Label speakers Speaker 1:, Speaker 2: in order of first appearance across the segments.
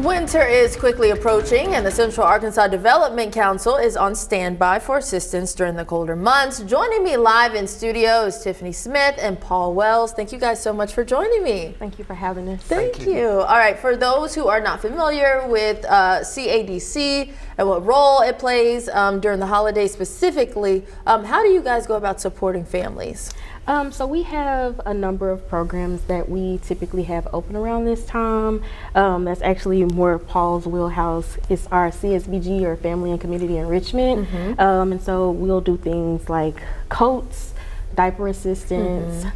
Speaker 1: Winter is quickly approaching, and the Central Arkansas Development Council is on standby for assistance during the colder months. Joining me live in studio is Tiffany Smith and Paul Wells. Thank you guys so much for joining me.
Speaker 2: Thank you for having us.
Speaker 1: Thank you. All right, for those who are not familiar with CADC and what role it plays during the holidays specifically, how do you guys go about supporting families?
Speaker 2: So we have a number of programs that we typically have open around this time. That's actually more Paul's wheelhouse. It's our CSBG, or Family and Community Enrichment. And so we'll do things like coats, diaper assistance,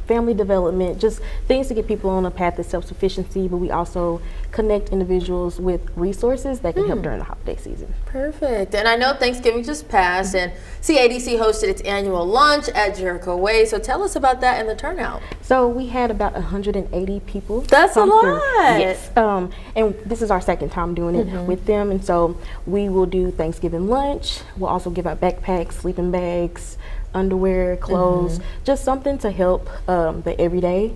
Speaker 2: family development, just things to get people on a path of self-sufficiency, but we also connect individuals with resources that can help during the holiday season.
Speaker 1: Perfect. And I know Thanksgiving just passed, and CADC hosted its annual lunch at Jericho Way. So tell us about that and the turnout.
Speaker 2: So we had about 180 people.
Speaker 1: That's a lot.
Speaker 2: Yes. And this is our second time doing it with them. And so we will do Thanksgiving lunch. We'll also give out backpacks, sleeping bags, underwear, clothes, just something to help the everyday.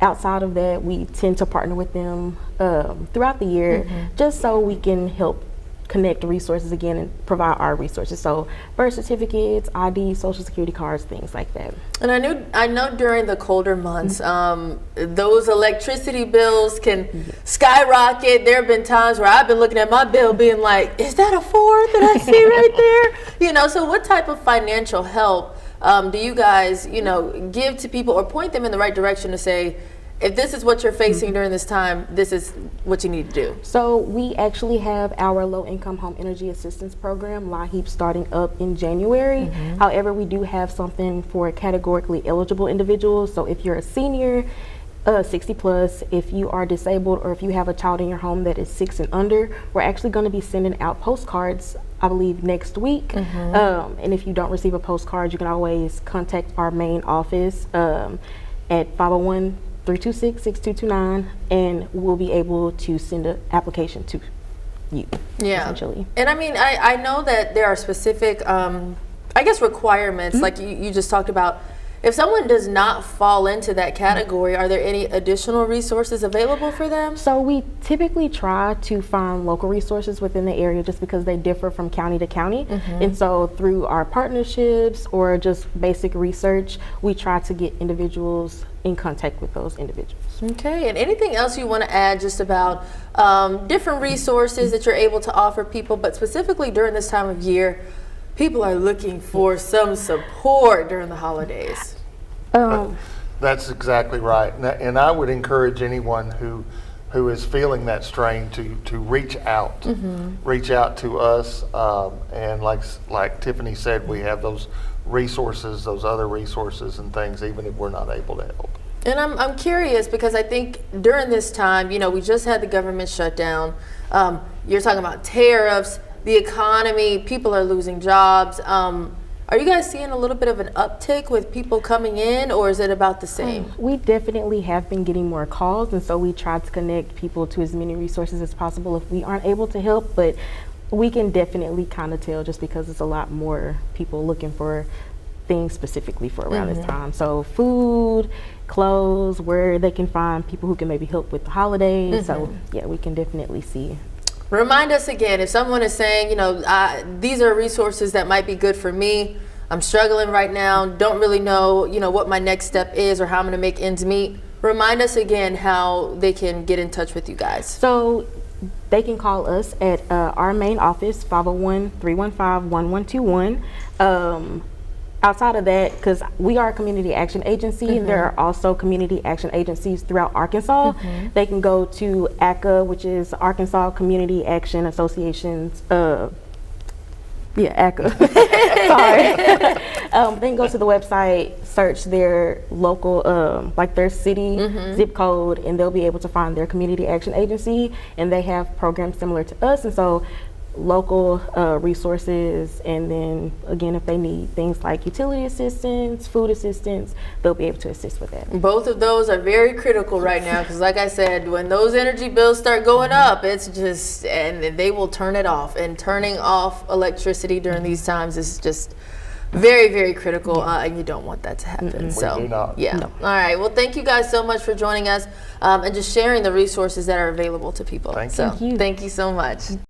Speaker 2: Outside of that, we tend to partner with them throughout the year, just so we can help connect resources again and provide our resources. So birth certificates, ID, social security cards, things like that.
Speaker 1: And I know during the colder months, those electricity bills can skyrocket. There have been times where I've been looking at my bill being like, is that a 4 that I see right there? You know, so what type of financial help do you guys, give to people or point them in the right direction to say, if this is what you're facing during this time, this is what you need to do?
Speaker 2: So we actually have our low-income home energy assistance program, LIHEAP, starting up in January. However, we do have something for categorically eligible individuals. So if you're a senior, 60 plus, if you are disabled, or if you have a child in your home that is 6 and under, we're actually going to be sending out postcards, I believe, next week. And if you don't receive a postcard, you can always contact our main office at 501-326-6229, and we'll be able to send an application to you. Essentially.
Speaker 1: And I mean, I know that there are specific, requirements, like you just talked about. If someone does not fall into that category, are there any additional resources available for them?
Speaker 2: So we typically try to find local resources within the area, just because they differ from county to county. And so through our partnerships or just basic research, we try to get individuals in contact with those individuals.
Speaker 1: Okay, and anything else you want to add just about different resources that you're able to offer people, but specifically during this time of year, people are looking for some support during the holidays?
Speaker 3: That's exactly right. And I would encourage anyone who is feeling that strain to reach out. Reach out to us. And like Tiffany said, we have those resources, those other resources and things, even if we're not able to help.
Speaker 1: And I'm curious, because I think during this time, we just had the government shutdown. You're talking about tariffs, the economy, people are losing jobs. Are you guys seeing a little bit of an uptick with people coming in, or is it about the same?
Speaker 2: We definitely have been getting more calls, and so we try to connect people to as many resources as possible if we aren't able to help, but we can definitely kind of tell, just because it's a lot more people looking for things specifically for around this time. So food, clothes, where they can find people who can maybe help with the holidays. So yeah, we can definitely see.
Speaker 1: Remind us again, if someone is saying, these are resources that might be good for me, I'm struggling right now, don't really know, what my next step is or how I'm going to make ends meet. Remind us again how they can get in touch with you guys.
Speaker 2: So they can call us at our main office, 501-315-1121. Outside of that, because we are a community action agency, and there are also community action agencies throughout Arkansas, they can go to ACA, which is Arkansas Community Action Association's, ACA. Sorry. They can go to the website, search their local, like their city zip code, and they'll be able to find their community action agency, and they have programs similar to us. And so local resources, and then again, if they need things like utility assistance, food assistance, they'll be able to assist with that.
Speaker 1: Both of those are very critical right now, because like I said, when those energy bills start going up, it's just, and they will turn it off, and turning off electricity during these times is just very, very critical, and you don't want that to happen. So,
Speaker 3: We do not.
Speaker 1: yeah. All right. Well, thank you guys so much for joining us and just sharing the resources that are available to people.
Speaker 3: Thank
Speaker 1: so,
Speaker 2: you.
Speaker 1: thank you so much.